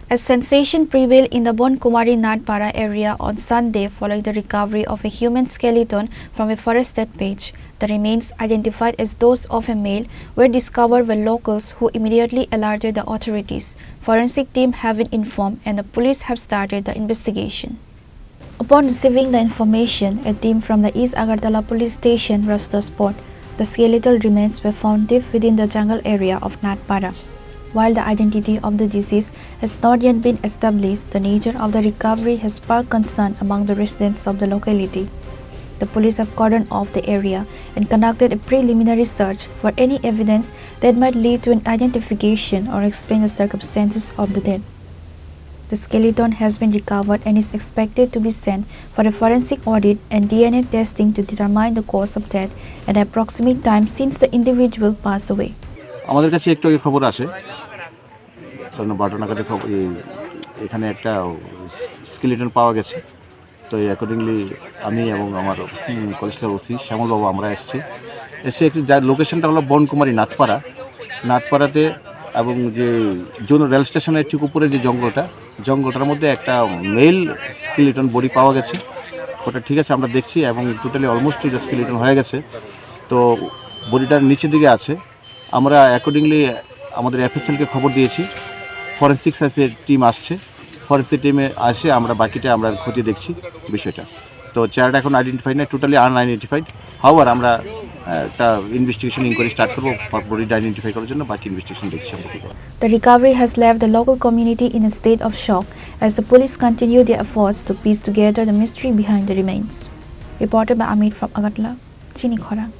A sensation prevailed in the Bankumari Nath Para area on Sunday following the recovery of a human skeleton from a forested patch. The remains, identified as those of a male, were discovered by locals who immediately alerted the authorities. Forensic team have been informed and the police have started the investigation. Upon receiving the information, a team from the East Agartala police station rushed the spot. The skeletal remains were found deep within the jungle area of Nath Para. While the identity of the deceased has not yet been established, the nature of the recovery has sparked concern among the residents of the locality. The police have cordoned off the area and conducted a preliminary search for any evidence that might lead to an identification or explain the circumstances of the death. The skeleton has been recovered and is expected to be sent for a forensic audit and DNA testing to determine the cause of death at the approximate time since the individual passed away. আমাদের কাছে একটু আগে খবর আসে কারণ 12টা নাগাদ এখানে একটা স্কেলিটন পাওয়া গেছে তো অ্যাকর্ডিংলি আমি এবং আমার কলেজের ওসি শ্যামলবাবু আমরা এসে একটি যার লোকেশনটা হলো বনকুমারী নাথপাড়াতে এবং যে জোন রেল স্টেশনের ঠিক উপরে যে জঙ্গলটার মধ্যে একটা মেল স্কেলিটন বডি পাওয়া গেছে ওটা ঠিক আছে আমরা দেখছি এবং টোটালি অলমোস্ট স্কেলিটন হয়ে গেছে তো বডিটার নিচের দিকে আছে আমরা অ্যাকর্ডিংলি আমাদের এফএসএলকে খবর দিয়েছি ফরেন্সিক সায়েন্সের টিম আসছে ফরেন্সিক টিমে আসে আমরা বাকিটা আমরা খতিয়ে দেখছি বিষয়টা তো চেহারাটা এখন আইডেন্টিফাই না টোটালি আনআইডেন্টিফাইড হাওয়ার আমরা একটা ইনভেস্টিগেশন ইনকোয়ারি স্টার্ট করব বডিটা আইডেন্টিফাই করার জন্য বাকি ইনভেস্টিগেশন দেখছি আমরা কি করব The recovery has left the local community in a state of shock as the police continue their efforts to piece together the mystery behind the remains. Reported by Amit from Agartala, Chini, Khorang.